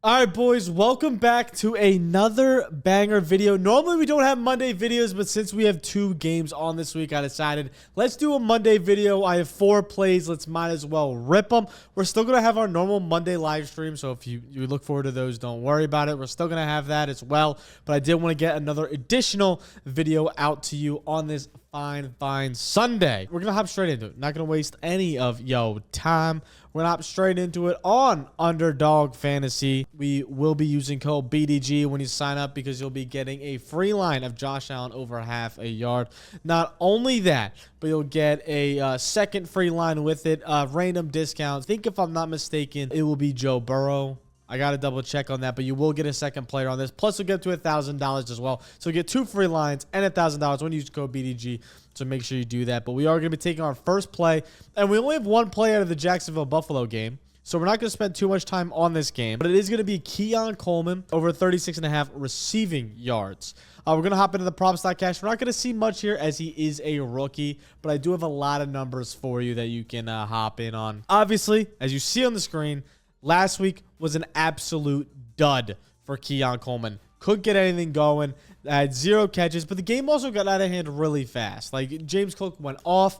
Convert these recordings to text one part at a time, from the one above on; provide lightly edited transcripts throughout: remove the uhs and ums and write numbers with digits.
All right, boys, welcome back to another banger video. Normally, we don't have Monday videos, but since we have 2 games on this week, I decided let's do a Monday video. I have 4 plays. Let's might as well rip them. We're still going to have our normal Monday live stream, so if you look forward to those, don't worry about it. We're still going to have that as well, but I did want to get another additional video out to you on this fine Sunday. We're going to hop straight into it. Not going to waste any of yo time. We're going to hop straight into it on Underdog Fantasy. We will be using code BDGE when you sign up because you'll be getting a free line of Josh Allen over half a yard. Not only that, but you'll get a second free line with it. Random discounts. I think if I'm not mistaken, it will be Joe Burrow. I got to double check on that, but you will get a second player on this. Plus, you'll get to $1,000 as well. So you get 2 free lines and $1,000 when you use code BDG. So make sure you do that. But we are going to be taking our first play, and we only have 1 play out of the Jacksonville-Buffalo game. So we're not going to spend too much time on this game, but it is going to be Keon Coleman over 36.5 receiving yards. We're going to hop into the props.cash. We're not going to see much here as he is a rookie, but I do have a lot of numbers for you that you can hop in on. Obviously, as you see on the screen, last week was an absolute dud for Keon Coleman. Couldn't get anything going. Had 0 catches, but the game also got out of hand really fast. Like, James Cook went off.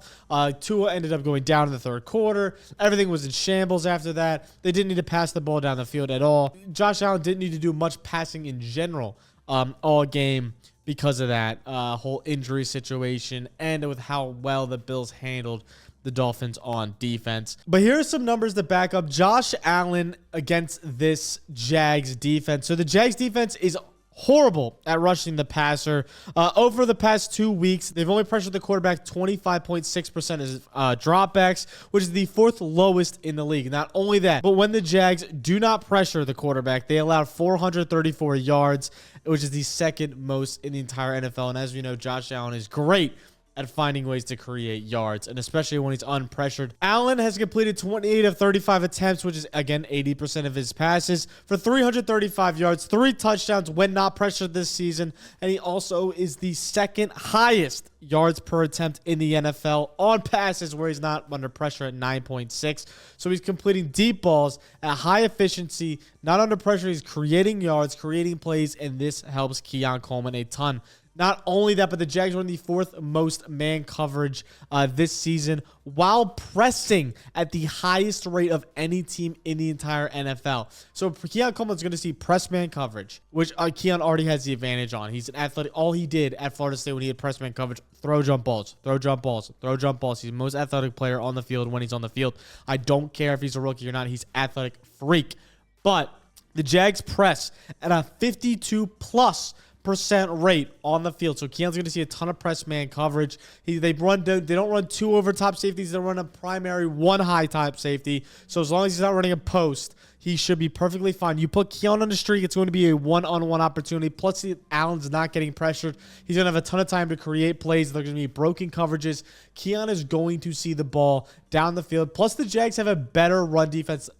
Tua ended up going down in the 3rd quarter. Everything was in shambles after that. They didn't need to pass the ball down the field at all. Josh Allen didn't need to do much passing in general all game because of that whole injury situation and with how well the Bills handled the Dolphins on defense. But here are some numbers that back up Josh Allen against this Jags defense. So the Jags defense is horrible at rushing the passer. Over the past 2 weeks, they've only pressured the quarterback 25.6% as dropbacks, which is the 4th lowest in the league. Not only that, but when the Jags do not pressure the quarterback, they allow 434 yards, which is the 2nd most in the entire NFL. And as we know, Josh Allen is great at finding ways to create yards, and especially when he's unpressured. Allen has completed 28 of 35 attempts, which is, again, 80% of his passes, for 335 yards, 3 touchdowns when not pressured this season, and he also is the 2nd highest yards per attempt in the NFL on passes where he's not under pressure at 9.6. So he's completing deep balls at high efficiency, not under pressure. He's creating yards, creating plays, and this helps Keon Coleman a ton. Not only that, but the Jags were in the 4th most man coverage this season while pressing at the highest rate of any team in the entire NFL. So Keon Coleman's going to see press man coverage, which Keon already has the advantage on. He's an athletic. All he did at Florida State when he had press man coverage, throw jump balls, throw jump balls, throw jump balls. He's the most athletic player on the field when he's on the field. I don't care if he's a rookie or not. He's athletic freak. But the Jags press at a 52+ % rate on the field. So Keon's going to see a ton of press man coverage. They don't run 2 over top safeties. They run a primary 1 high top safety. So as long as he's not running a post, he should be perfectly fine. You put Keon on the streak, it's going to be a 1-on-1 opportunity. Plus, Allen's not getting pressured. He's going to have a ton of time to create plays. There's going to be broken coverages. Keon is going to see the ball down the field. Plus, the Jags have a better run defense,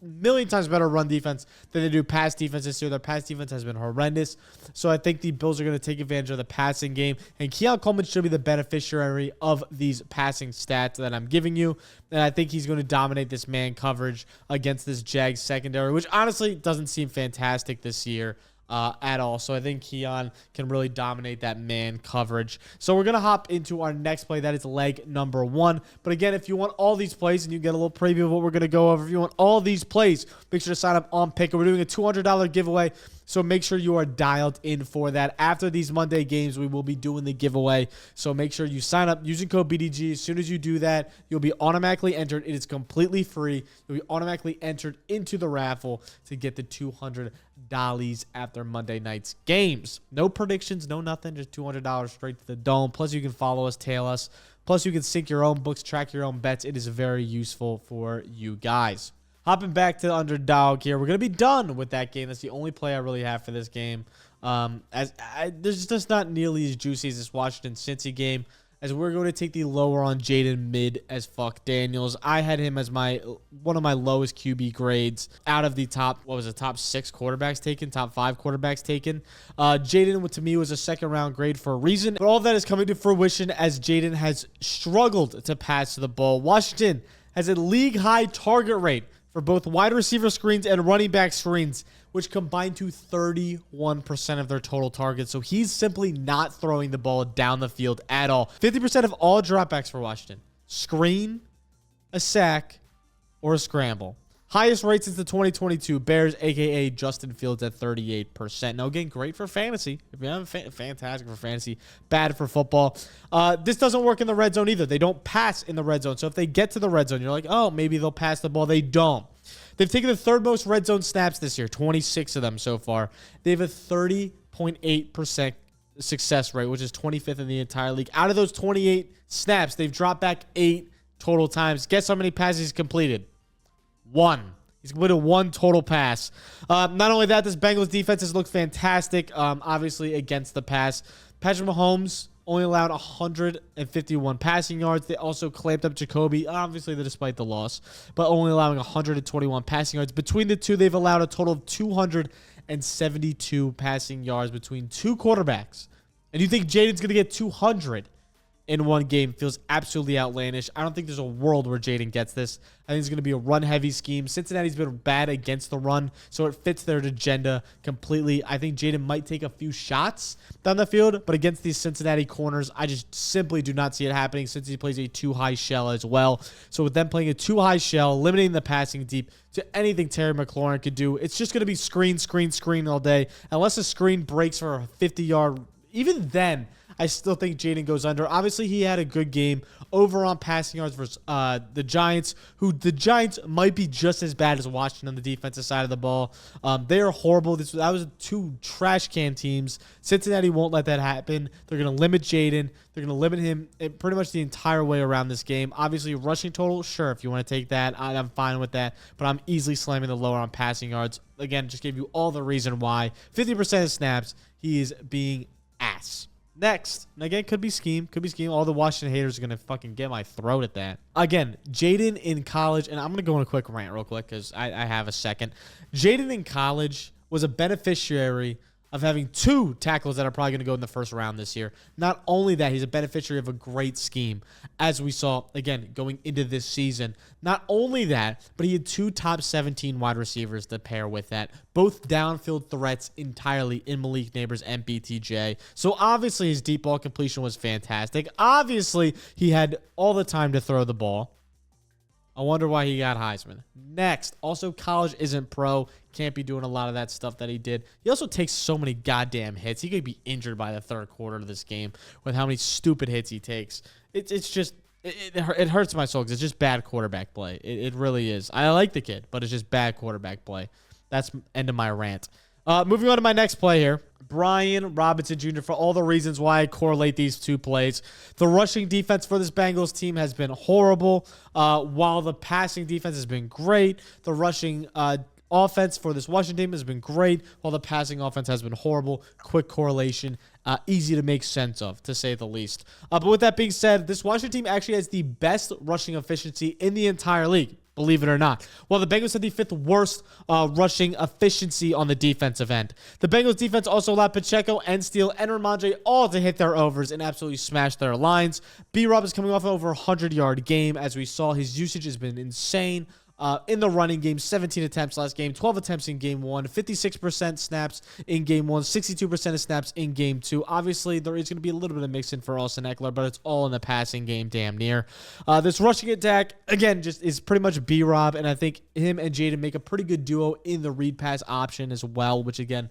million times better run defense than they do pass defense this year. Their pass defense has been horrendous. So I think the Bills are going to take advantage of the passing game. And Keon Coleman should be the beneficiary of these passing stats that I'm giving you. And I think he's going to dominate this man coverage against this Jags secondary, which honestly doesn't seem fantastic this year at all. So I think Keon can really dominate that man coverage. So we're going to hop into our next play. That is leg number 1. But again, if you want all these plays and you get a little preview of what we're going to go over, if you want all these plays, make sure to sign up on Pikkit. We're doing a $200 giveaway. So make sure you are dialed in for that. After these Monday games, we will be doing the giveaway. So make sure you sign up using code BDG. As soon as you do that, you'll be automatically entered. It is completely free. You'll be automatically entered into the raffle to get the $200 after Monday night's games. No predictions, no nothing. Just $200 straight to the dome. Plus, you can follow us, tail us. Plus, you can sync your own books, track your own bets. It is very useful for you guys. Hopping back to the Underdog here. We're going to be done with that game. That's the only play I really have for this game. There's just not nearly as juicy as this Washington-Cincy game. as we're going to take the lower on Jaden mid as fuck Daniels. I had him as one of my lowest QB grades out of the top, top 6 quarterbacks taken, top 5 quarterbacks taken. Jaden, to me, was a second round grade for a reason. But all that is coming to fruition as Jaden has struggled to pass the ball. Washington has a league high target rate for both wide receiver screens and running back screens, which combine to 31% of their total targets. So he's simply not throwing the ball down the field at all. 50% of all dropbacks for Washington: screen, a sack, or a scramble. Highest rate since the 2022 Bears, a.k.a. Justin Fields, at 38%. Now, again, great for fantasy. If you have fantastic for fantasy, bad for football. This doesn't work in the red zone either. They don't pass in the red zone. So if they get to the red zone, you're like, oh, maybe they'll pass the ball. They don't. They've taken the third most red zone snaps this year, 26 of them so far. They have a 30.8% success rate, which is 25th in the entire league. Out of those 28 snaps, they've dropped back 8 total times. Guess how many passes he's completed? 1. He's completed 1 total pass. Not only that, this Bengals defense has looked fantastic, obviously, against the pass. Patrick Mahomes only allowed 151 passing yards. They also clamped up Jacoby, obviously, despite the loss, but only allowing 121 passing yards. Between the two, they've allowed a total of 272 passing yards between two quarterbacks. And you think Jaden's going to get 200 in one game? Feels absolutely outlandish. I don't think there's a world where Jaden gets this. I think it's going to be a run-heavy scheme. Cincinnati's been bad against the run, so it fits their agenda completely. I think Jaden might take a few shots down the field, but against these Cincinnati corners, I just simply do not see it happening since he plays a too-high shell as well. So with them playing a too-high shell, limiting the passing deep to anything Terry McLaurin could do, it's just going to be screen, screen, screen all day. Unless a screen breaks for a 50-yard, even then, I still think Jaden goes under. Obviously, he had a good game over on passing yards versus the Giants, who the Giants might be just as bad as Washington on the defensive side of the ball. They are horrible. That was 2 trash can teams. Cincinnati won't let that happen. They're going to limit Jaden. They're going to limit him pretty much the entire way around this game. Obviously, rushing total, sure, if you want to take that, I'm fine with that. But I'm easily slamming the lower on passing yards. Again, just gave you all the reason why. 50% of snaps, he is being ass. Next, and again, could be scheme. All the Washington haters are going to fucking get my throat at that. Again, Jaden in college, and I'm going to go on a quick rant real quick because I have a second. Jaden in college was a beneficiary of having 2 tackles that are probably going to go in the first round this year. Not only that, he's a beneficiary of a great scheme, as we saw, again, going into this season. Not only that, but he had 2 top 17 wide receivers to pair with that. Both downfield threats entirely in Malik Neighbors and BTJ. So obviously his deep ball completion was fantastic. Obviously he had all the time to throw the ball. I wonder why he got Heisman. Next, also college isn't pro. Can't be doing a lot of that stuff that he did. He also takes so many goddamn hits. He could be injured by the third quarter of this game with how many stupid hits he takes. It's just, it hurts my soul because it's just bad quarterback play. It really is. I like the kid, but it's just bad quarterback play. That's end of my rant. Moving on to my next play here. Brian Robinson Jr. for all the reasons why I correlate these 2 plays. The rushing defense for this Bengals team has been horrible, while the passing defense has been great. The rushing offense for this Washington team has been great, while the passing offense has been horrible. Quick correlation, easy to make sense of, to say the least. But with that being said, this Washington team actually has the best rushing efficiency in the entire league, believe it or not. Well, the Bengals had the 5th worst rushing efficiency on the defensive end. The Bengals defense also allowed Pacheco and Steele and Ramondre all to hit their overs and absolutely smash their lines. B-Rob is coming off an over 100-yard game. As we saw, his usage has been insane. In the running game, 17 attempts last game, 12 attempts in game 1, 56% snaps in game 1, 62% of snaps in game 2. Obviously, there is going to be a little bit of mix-in for Austin Eckler, but it's all in the passing game damn near. This rushing attack, again, just is pretty much B-Rob, and I think him and Jaden make a pretty good duo in the read pass option as well, which, again,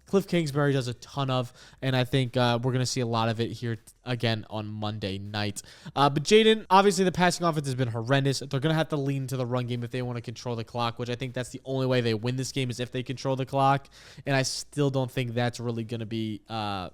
Cliff Kingsbury does a ton of, and I think we're going to see a lot of it here again on Monday night. But Jaden, obviously the passing offense has been horrendous. They're going to have to lean to the run game if they want to control the clock, which I think that's the only way they win this game is if they control the clock, and I still don't think that's really going to be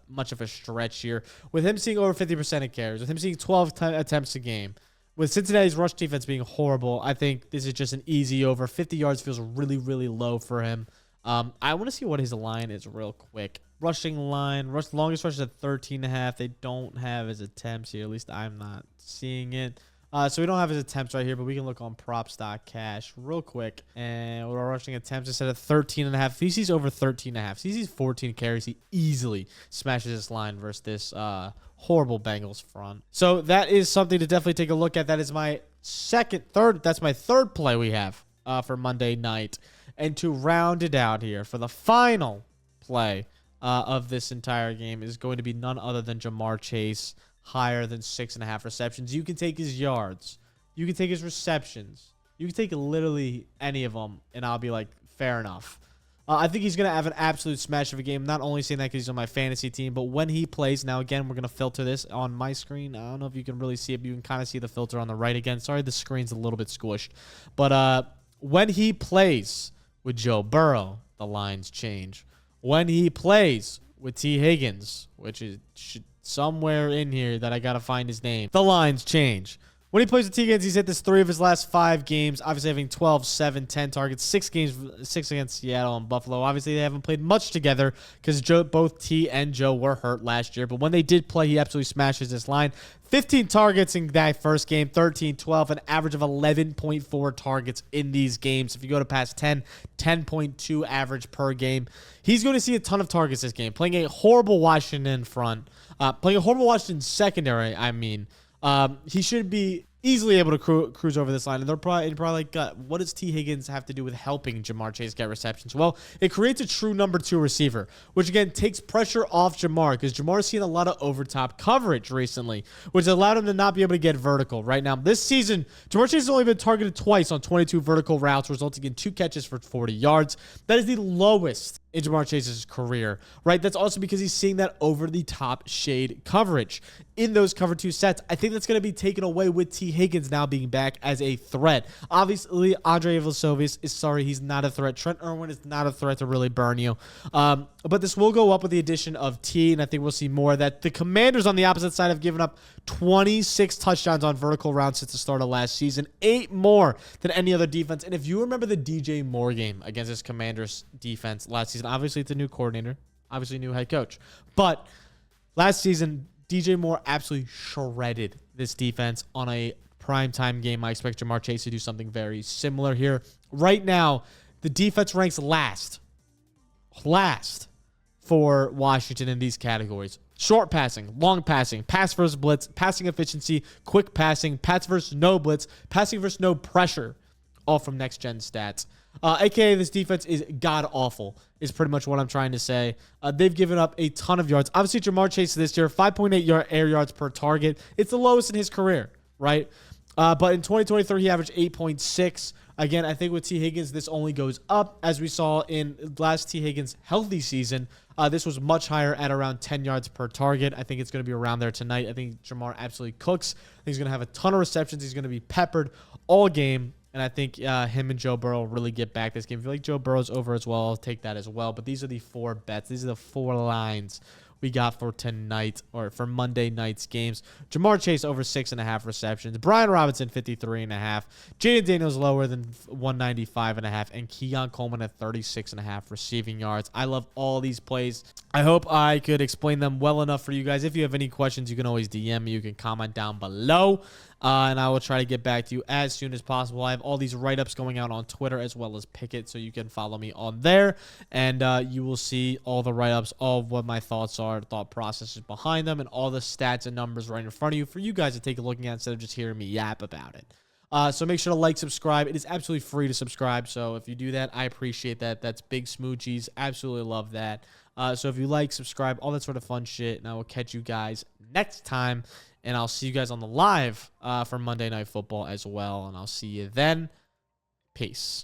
much of a stretch here. With him seeing over 50% of carries, with him seeing 12 attempts a game, with Cincinnati's rush defense being horrible, I think this is just an easy over. 50 yards feels really, really low for him. I want to see what his line is real quick. Rushing line, longest rush is at 13.5. They don't have his attempts here. At least I'm not seeing it. So we don't have his attempts right here, but we can look on props.cash real quick. And we're rushing attempts instead of 13.5. If he sees over 13.5, if he sees 14 carries, he easily smashes this line versus this horrible Bengals front. So that is something to definitely take a look at. That is my third. That's my third play we have for Monday night. And to round it out here for the final play of this entire game is going to be none other than Ja'Marr Chase, higher than 6.5 receptions. You can take his yards. You can take his receptions. You can take literally any of them, and I'll be like, fair enough. I think he's going to have an absolute smash of a game. Not only saying that because he's on my fantasy team, but when he plays, now again, we're going to filter this on my screen. I don't know if you can really see it, but you can kind of see the filter on the right again. Sorry, the screen's a little bit squished. But when he plays with Joe Burrow, the lines change. When he plays with T. Higgins, which is somewhere in here that I got to find his name, the lines change. When he plays with T. Higgins, he's hit this 3 of his last 5 games, obviously having 12, 7, 10 targets, 6 against Seattle and Buffalo. Obviously, they haven't played much together because both T and Joe were hurt last year. But when they did play, he absolutely smashes this line. 15 targets in that first game, 13, 12, an average of 11.4 targets in these games. If you go to past 10, 10.2 average per game. He's going to see a ton of targets this game, playing a horrible Washington front, playing a horrible Washington secondary, I mean. He should be easily able to cruise over this line. And they're probably like, what does T. Higgins have to do with helping Ja'Marr Chase get receptions? Well, it creates a true number 2 receiver, which again takes pressure off Ja'Marr because Jamar's seen a lot of over-top coverage recently, which allowed him to not be able to get vertical right now. This season, Ja'Marr Chase has only been targeted twice on 22 vertical routes, resulting in 2 catches for 40 yards. That is the lowest in Ja'Marr Chase's career, right? That's also because he's seeing that over-the-top shade coverage in those cover 2 sets. I think that's going to be taken away with T. Higgins now being back as a threat. Obviously, Andre Ivasovius is sorry, he's not a threat. Trent Irwin is not a threat to really burn you. But this will go up with the addition of T, and I think we'll see more of that. The Commanders on the opposite side have given up 26 touchdowns on vertical routes since the start of last season, 8 more than any other defense. And if you remember the DJ Moore game against this Commanders defense last season, obviously it's a new coordinator, obviously new head coach, but last season, DJ Moore absolutely shredded this defense on a primetime game. I expect Ja'Marr Chase to do something very similar here. Right now, the defense ranks last for Washington in these categories. Short passing, long passing, pass versus blitz, passing efficiency, quick passing, pass versus no blitz, passing versus no pressure, all from next-gen stats. AKA this defense is god-awful is pretty much what I'm trying to say. They've given up a ton of yards. Obviously, Ja'Marr Chase this year, 5.8 air yards per target. It's the lowest in his career, right? But in 2023, he averaged 8.6. Again, I think with T. Higgins, this only goes up. As we saw in last T. Higgins' healthy season, this was much higher at around 10 yards per target. I think it's going to be around there tonight. I think Ja'Marr absolutely cooks. I think he's going to have a ton of receptions. He's going to be peppered all game. And I think him and Joe Burrow really get back this game. If you like Joe Burrow's over as well, I'll take that as well. But these are the 4 bets. These are the 4 lines we got for tonight or for Monday night's games. Ja'Marr Chase over 6.5 receptions. Brian Robinson 53.5. Jaden Daniels lower than 195.5. And Keon Coleman at 36.5 receiving yards. I love all these plays. I hope I could explain them well enough for you guys. If you have any questions, you can always DM me. You can comment down below. And I will try to get back to you as soon as possible. I have all these write-ups going out on Twitter as well as Pikkit, so you can follow me on there. And you will see all the write-ups, all of what my thoughts are, thought processes behind them, and all the stats and numbers right in front of you for you guys to take a look at instead of just hearing me yap about it. So make sure to like, subscribe. It is absolutely free to subscribe, so if you do that, I appreciate that. That's big smoochies. Absolutely love that. So if you like, subscribe, all that sort of fun shit, and I will catch you guys next time. And I'll see you guys on the live for Monday Night Football as well. And I'll see you then. Peace.